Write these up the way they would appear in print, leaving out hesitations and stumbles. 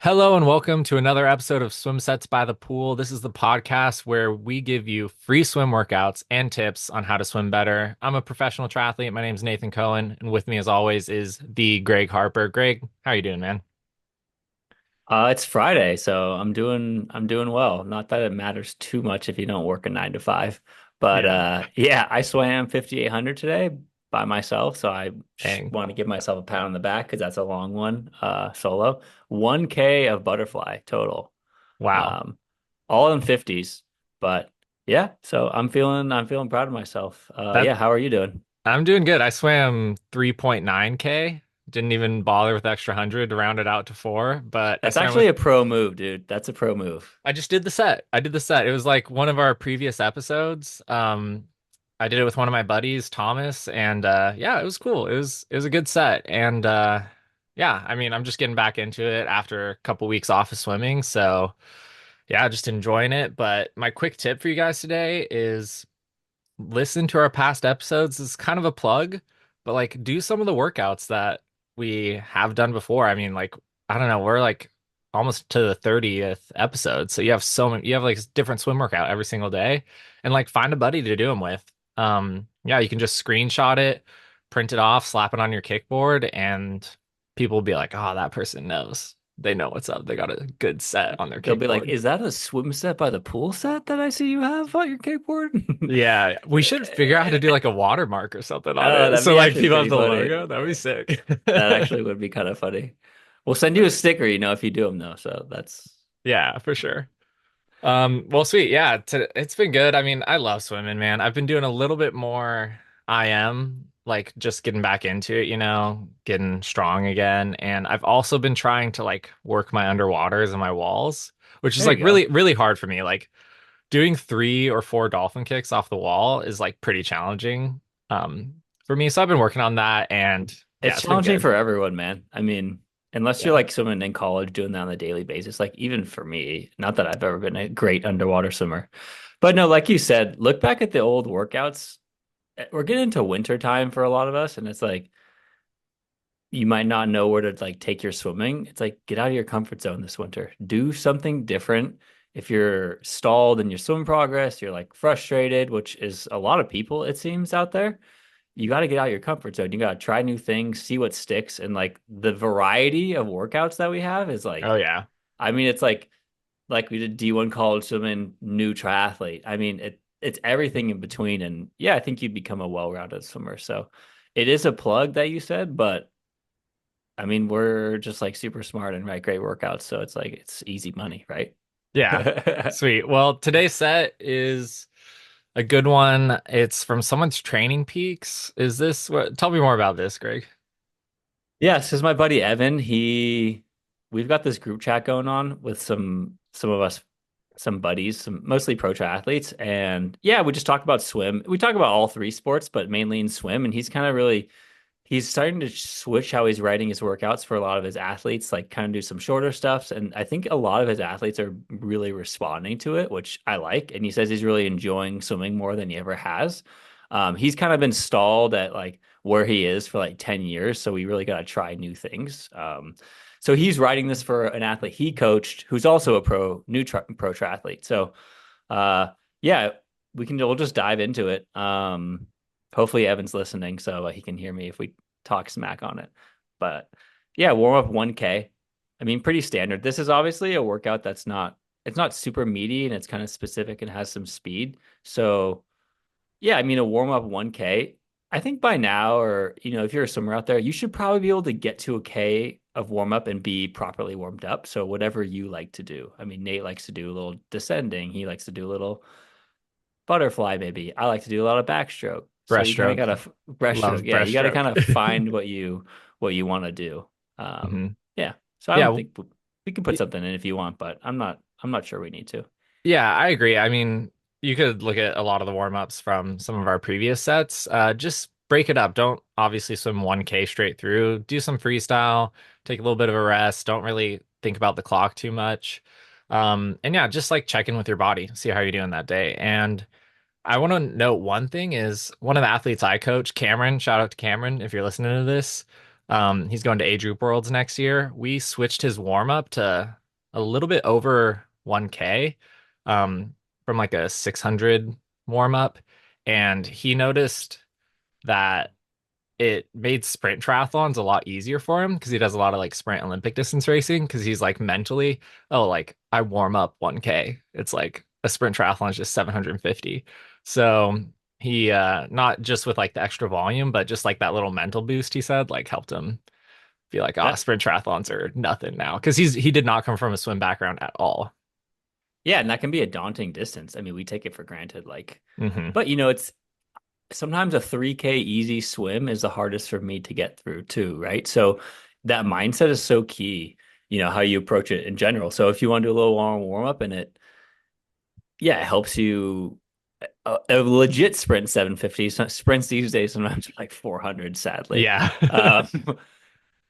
Hello and welcome to another episode of Swim Sets by the Pool. This is the podcast where we give you free swim workouts and tips on how to swim better. I'm a professional triathlete. My name is Nathan Cohen, and with me, as always, is the Greg Harper. Greg, how are you doing, man? It's Friday, so I'm doing well. Not that it matters too much if you don't work a 9 to 5, but Yeah. yeah, I swam 5,800 today by myself, so I Dang. want to give myself a pat on the back because that's a long one, solo. 1K of butterfly total, Wow. um, all in 50s, but yeah, so I'm feeling proud of myself. That Yeah, how are you doing? I'm doing good. I swam 3.9K. Didn't even bother with the extra 100 to round it out to four, but I That's swam actually with a pro move, dude. That's a pro move. I just did the set. I did the set. It was like one of our previous episodes. I did it with one of my buddies, Thomas, and yeah, it was cool. It was a good set. And yeah, I mean, I'm just getting back into it after a couple weeks off of swimming. So yeah, just enjoying it. But my quick tip for you guys today is listen to our past episodes. It's kind of a plug, but like do some of the workouts that we have done before. I mean, like, I don't know, we're like almost to the 30th episode. So you have so many, you have like different swim workout every single day and like find a buddy to do them with. Yeah, you can just screenshot it, print it off, slap it on your kickboard, and people will be like, oh, that person knows. They know what's up. They got a good set on their They'll be like, kickboard. "Is that a swim set by the pool set that I see you have on your skateboard?" Yeah, we should figure out how to do like a watermark or something on Oh, it. that'd So be like actually people have pretty the funny. logo. That'd be sick. That actually would be kind of funny. We'll send you a sticker, if you do them though. So that's Yeah, for sure. Well, sweet. Yeah, it's been good. I mean, I love swimming, man. I've been doing a little bit more IM, like just getting back into it, getting strong again. And I've also been trying to like work my underwaters and my walls, which is there you like go. really, really hard for me. Like doing 3 or 4 dolphin kicks off the wall is like pretty challenging for me. So I've been working on that and yeah, It's it's been challenging good. for everyone, man. I mean, unless you're Yeah. like swimming in college, doing that on a daily basis, like even for me, not that I've ever been a great underwater swimmer, but no, like you said, look back at the old workouts. We're getting into winter time for a lot of us, and it's like you might not know where to like take your swimming. It's like get out of your comfort zone this winter. Do something different. If you're stalled in your swim progress, you're like frustrated, which is a lot of people it seems out there. You got to get out of your comfort zone. You got to try new things, see what sticks, and like the variety of workouts that we have is Oh like, yeah. I mean, it's like we did D1 college swimming, new triathlete. I mean, it's everything in between, and yeah, I think you'd become a well-rounded swimmer. So it is a plug that you said, but I mean, we're just like super smart and write great workouts, so it's like it's easy money, right? Yeah. Sweet. Well, today's set is a good one. It's from someone's Training Peaks. Is this what? Tell me more about this, Greg. Yeah, this is my buddy Evan. We've got this group chat going on with some of us, some buddies, some mostly pro triathletes, and yeah, we just talk about swim. We talk about all three sports, but mainly in swim. And he's starting to switch how he's writing his workouts for a lot of his athletes, like kind of do some shorter stuffs. And I think a lot of his athletes are really responding to it, which I like. And he says he's really enjoying swimming more than he ever has. He's kind of been stalled at like where he is for like 10 years. So we really got to try new things. So he's writing this for an athlete he coached who's also a pro triathlete. So yeah, we'll just dive into it. Hopefully Evan's listening so he can hear me if we talk smack on it. But yeah, warm up 1K. I mean, pretty standard. This is obviously a workout that's not it's not super meaty and it's kind of specific and has some speed. So yeah, I mean a warm up 1K. I think by now, or if you're a swimmer out there, you should probably be able to get to a K of warm up and be properly warmed up. So whatever you like to do. I mean, Nate likes to do a little descending. He likes to do a little butterfly maybe. I like to do a lot of backstroke. So you kind of Breaststroke. got to breaststroke. Love Yeah, you got to kind of breaststroke. find what you want to do. hmm Yeah. So I Yeah. don't think we can put something in if you want, but I'm not sure we need to. Yeah, I agree. I mean, you could look at a lot of the warm-ups from some of our previous sets. Just break it up. Don't obviously swim 1K straight through. Do some freestyle, take a little bit of a rest. Don't really think about the clock too much. And yeah, just like check in with your body, see how you're doing that day. And I want to note one thing is one of the athletes I coach, Cameron, shout out to Cameron if you're listening to this. He's going to Age Group Worlds next year. We switched his warm up to a little bit over 1K, um, from like a 600 warm up, and he noticed that it made sprint triathlons a lot easier for him because he does a lot of like sprint Olympic distance racing because he's like mentally, oh, like I warm up 1K. It's like a sprint triathlon is just 750. So he not just with like the extra volume, but just like that little mental boost he said like helped him be like, oh, That sprint triathlons are nothing now. Because he did not come from a swim background at all. yeah, and that can be a daunting distance. I mean, we take it for granted, like, Hmm. but it's sometimes a 3K easy swim is the hardest for me to get through too, right? So that mindset is so key, how you approach it in general. So if you want to do a little long warm up in it, yeah, it helps you a legit sprint 750. Sprints these days sometimes are like 400, sadly. Yeah. Um,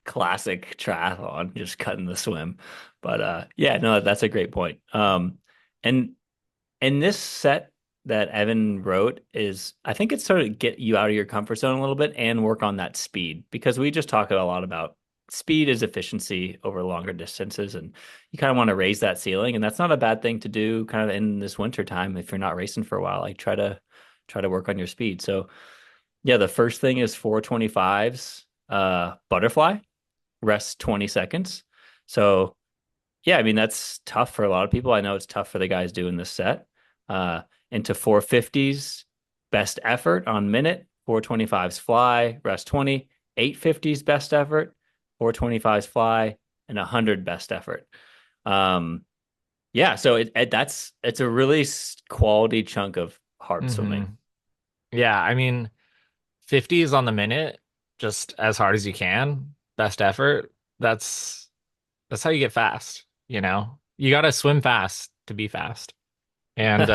classic triathlon, just cutting the swim. But yeah, no, that's a great point. And this set that Evan wrote is, I think it's sort of get you out of your comfort zone a little bit and work on that speed because we just talk a lot about speed is efficiency over longer distances, and you kind of want to raise that ceiling, and that's not a bad thing to do kind of in this winter time if you're not racing for a while. Like try to work on your speed. So yeah, the first thing is 425s, butterfly, rest 20 seconds. So yeah, I mean, that's tough for a lot of people. I know it's tough for the guys doing this set. Uh, into 450s, best effort on minute, 425s fly, rest 20, 850s best effort, 425s fly, and 100 best effort. Um, yeah, so it's a really quality chunk of hard Hmm. swimming. Yeah, I mean, 50s on the minute, just as hard as you can, best effort. That's how you get fast, you know? You got to swim fast to be fast. And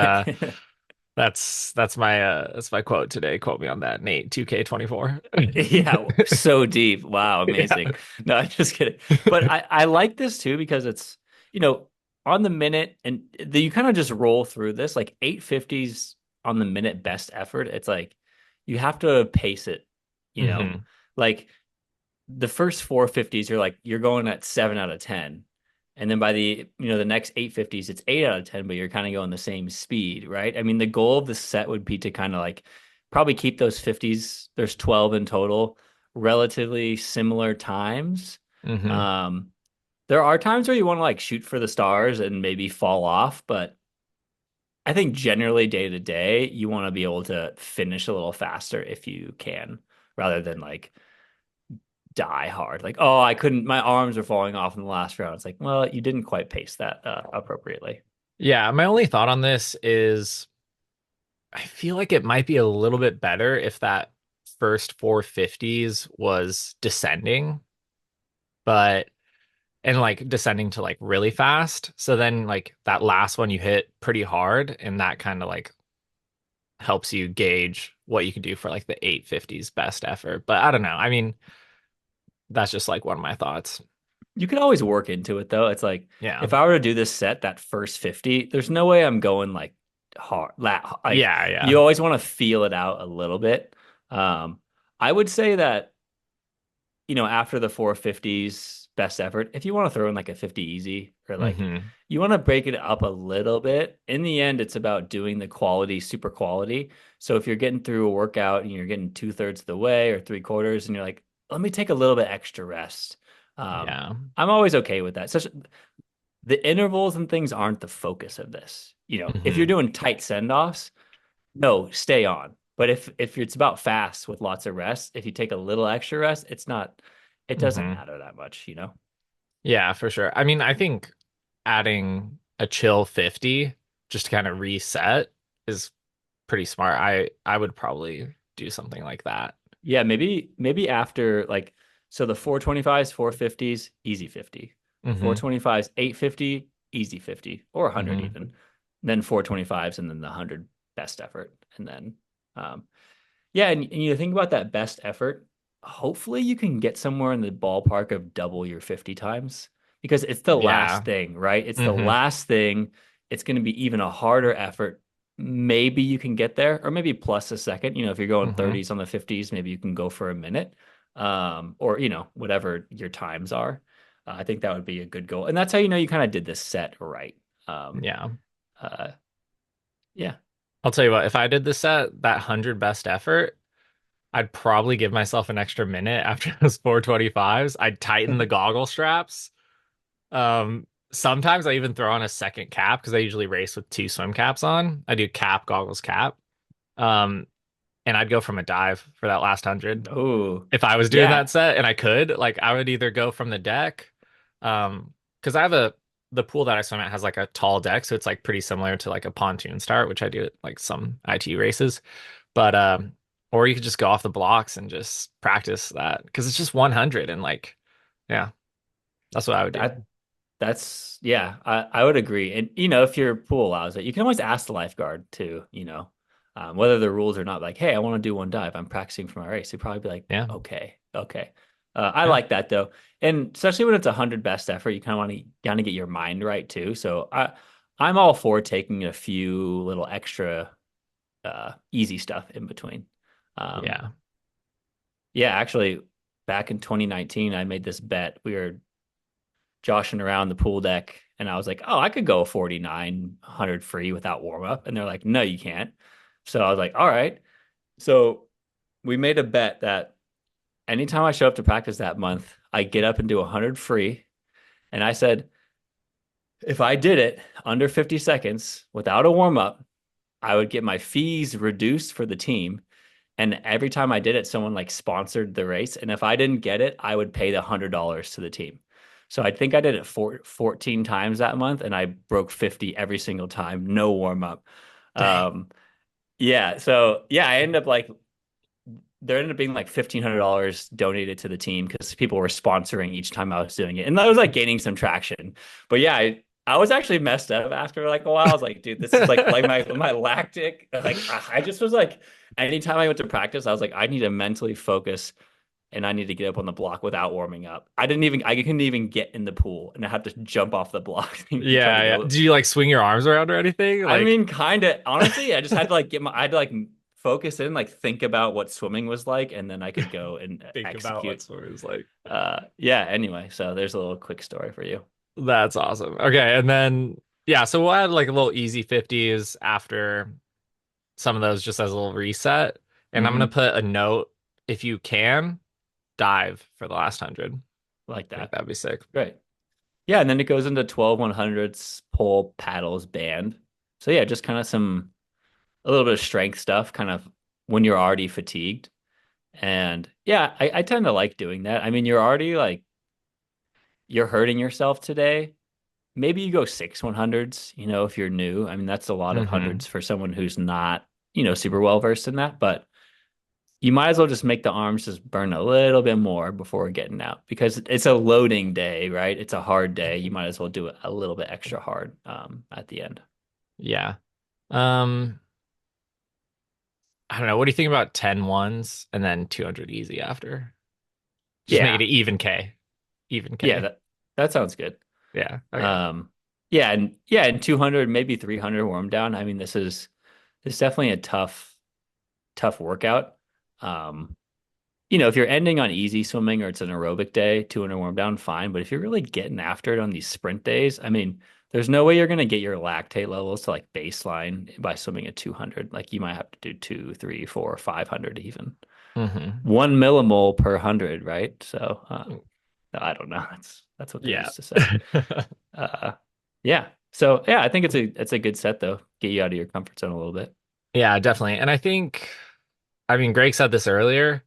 that's my quote today. Quote me on that, Nate, 2K24. Yeah, so deep. Wow, amazing. Yeah. No, I'm just kidding. But I like this too because it's, you know, on the minute and you kind of just roll through this like 850s on the minute best effort. It's like you have to pace it, you know. Hmm. Like the first 450s you're going at 7 out of 10. And then by the next 850s it's 8 out of 10, but you're kind of going the same speed, right? I mean, the goal of the set would be to kind of like probably keep those 50s, there's 12 in total, relatively similar times. Hmm. Um there are times where you want to like shoot for the stars and maybe fall off, but I think generally day to day you want to be able to finish a little faster if you can, rather than like die hard. Like, oh, I couldn't, my arms are falling off in the last round. It's like, well, you didn't quite pace that appropriately. Yeah, my only thought on this is I feel like it might be a little bit better if that first 450s was descending, but and like descending to like really fast. So then like that last one you hit pretty hard and that kind of like helps you gauge what you can do for like the 850s best effort. But I don't know. I mean, that's just like one of my thoughts. You could always work into it though. It's like Yeah. if I were to do this set that first 50, there's no way I'm going like hard. Like Yeah, yeah. you always want to feel it out a little bit. Um, I would say that after the 450s best effort, if you want to throw in like a 50 easy or like Hmm. you want to break it up a little bit, in the end, it's about doing the quality, super quality. So if you're getting through a workout and you're getting 2/3 of the way or 3/4, and you're like, let me take a little bit extra rest. Um, Yeah. I'm always okay with that. The intervals and things aren't the focus of this. If you're Hmm. doing tight send offs, no, stay on. But if it's about fast with lots of rest, if you take a little extra rest, it doesn't Hmm. matter that much. Yeah, for sure. I mean, I think adding a chill 50 just to kind of reset is pretty smart. I would probably do something like that. Yeah, maybe after like so the 425s, 450s, easy 50. Hmm. 425s, 850, easy 50, or 100 Hmm. even. Then 425s and then the 100 best effort. And then um yeah, and you think about that best effort, hopefully you can get somewhere in the ballpark of double your 50 times because it's the last Yeah. thing, right? It's the Hmm. last thing. It's going to be even a harder effort. Maybe you can get there, or maybe plus a second. If you're going Hmm. 30s on the 50s, maybe you can go for a minute. or whatever your times are. I think that would be a good goal, and that's how you know you kind of did this set right. Um, Yeah. uh, yeah. I'll tell you what, if I did this set, that 100 best effort, I'd probably give myself an extra minute after those 425s. I'd tighten the goggle straps. Sometimes I even throw on a second cap because I usually race with two swim caps on. I do cap, goggles, cap. Um, and I'd go from a dive for that last 100. Oh, If I was doing yeah. that set and I could, like I would either go from the deck, because I have the pool that I swim at has like a tall deck, so it's like pretty similar to like a pontoon start, which I do at like some IT races. But or you could just go off the blocks and just practice that because it's just 100 and like, yeah, that's what I would do. That that's yeah. I would agree. And if your pool allows it, you can always ask the lifeguard too. Whether the rules are not like, hey, I want to do one dive. I'm practicing for my race. They'd probably be like, Yeah, okay, okay. I yeah, like that though, and especially when it's 100 best effort, you kind of want to get your mind right too. So I'm all for taking a few little extra easy stuff in between. Um, yeah. yeah, actually, back in 2019, I made this bet. We were joshing around the pool deck, and I was like, "Oh, I could go 4,900 free without warm up," and they're like, "No, you can't." So I was like, "All right." So we made a bet that anytime I show up to practice that month, I get up and do 100 free. And I said, if I did it under 50 seconds without a warm up, I would get my fees reduced for the team. And every time I did it, someone like sponsored the race. And if I didn't get it, I would pay the $100 to the team. So I think I did it 14 times that month, and I broke 50 every single time, no warm up. Dang. Um, yeah. So yeah, I ended up like there ended up being like $1,500 donated to the team because people were sponsoring each time I was doing it, and that was like gaining some traction. But yeah, I was actually messed up after like a while. I was like, dude, this is like my lactic. Like I just was like, anytime I went to practice, I was like, I need to mentally focus and I need to get up on the block without warming up. I couldn't even get in the pool, and I had to jump off the block and try to Yeah, yeah. go. Do you like swing your arms around or anything? I Like mean, kind of honestly, I just had to like I had to like focus in, like think about what swimming was like, and then I could go and think about what execute. sort is like. Yeah, anyway, so there's a little quick story for you. That's awesome. Okay, and then yeah, so we'll add like a little easy 50s after some of those just as a little reset. And I'm gonna Hmm. put a note if you can dive for the last 100. Like I think that. that'd be sick. Great. Yeah, and then it goes into 12 100s, pole, paddles, band. So yeah, just kind of a little bit of strength stuff, kind of when you're already fatigued. And yeah, I tend to like doing that. I mean, you're already like you're hurting yourself today. Maybe you go 6 100s, if you're new. I mean, that's a lot of Hmm. hundreds for someone who's not, super well versed in that. But you might as well just make the arms just burn a little bit more before getting out because it's a loading day, right? It's a hard day. You might as well do it a little bit extra hard at the end. Yeah. Um, I don't know. What do you think about 10 ones and then 200 easy after? Just make it Yeah. an even K. Even Yeah, K. that sounds good. Yeah. Okay. Um, and 200, maybe 300 warm down. I mean, this is definitely a tough workout. Um, if you're ending on easy swimming or it's an aerobic day, 200 warm down, fine. But if you're really getting after it on these sprint days, I mean, there's no way you're going to get your lactate levels to like baseline by swimming at 200. Like you might have to do 2, 3, 4, 500 even. Hmm. 1 millimole per 100, right? So I don't know. That's what they Yeah. used to say. Uh, yeah. So yeah, I think it's a good set though. Get you out of your comfort zone a little bit. Yeah, definitely. And I think, I mean, Greg said this earlier.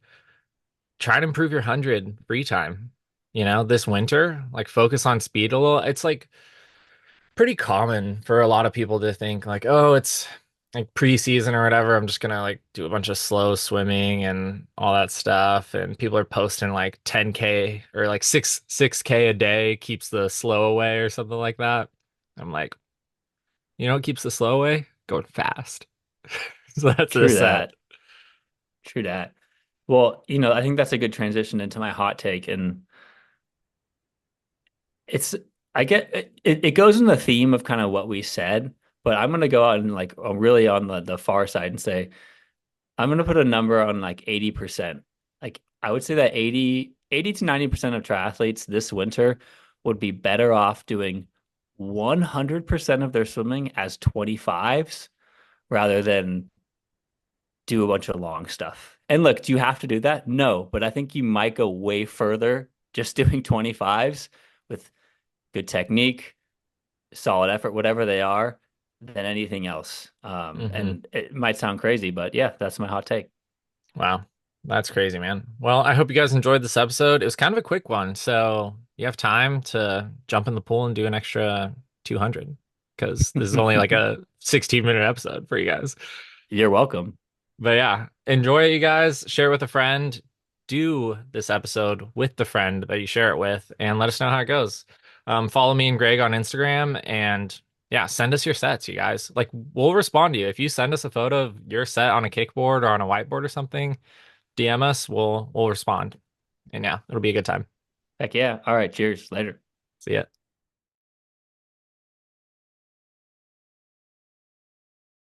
Try to improve your 100 free time. This winter, like focus on speed a little. It's like pretty common for a lot of people to think like, oh, it's like preseason or whatever. I'm just gonna like do a bunch of slow swimming and all that stuff. And people are posting like 10K or like 6K a day keeps the slow away or something like that. I'm like, what keeps the slow away? Going fast. So that's a True set. that. True that. Well, I think that's a good transition into my hot take, and it's I get it goes in the theme of kind of what we said, but I'm gonna go out and like really on the far side and say I'm gonna put a number on like 80%. Like I would say that 80 to 90% of triathletes this winter would be better off doing 100% of their swimming as 25s rather than do a bunch of long stuff. And look, do you have to do that? No, but I think you might go way further just doing 25s with good technique, solid effort, whatever they are, than anything else. Hmm. And it might sound crazy, but yeah, that's my hot take. Wow. That's crazy, man. Well, I hope you guys enjoyed this episode. It was kind of a quick one, so you have time to jump in the pool and do an extra 200 because this is only like a 16-minute episode for you guys. You're welcome. But yeah, enjoy it, you guys. Share it with a friend. Do this episode with the friend that you share it with, and let us know how it goes. Follow me and Greg on Instagram, and yeah, send us your sets, you guys. Like, we'll respond to you if you send us a photo of your set on a kickboard or on a whiteboard or something. DM us. We'll respond, and yeah, it'll be a good time. Heck yeah. All right. Cheers. Later. See ya.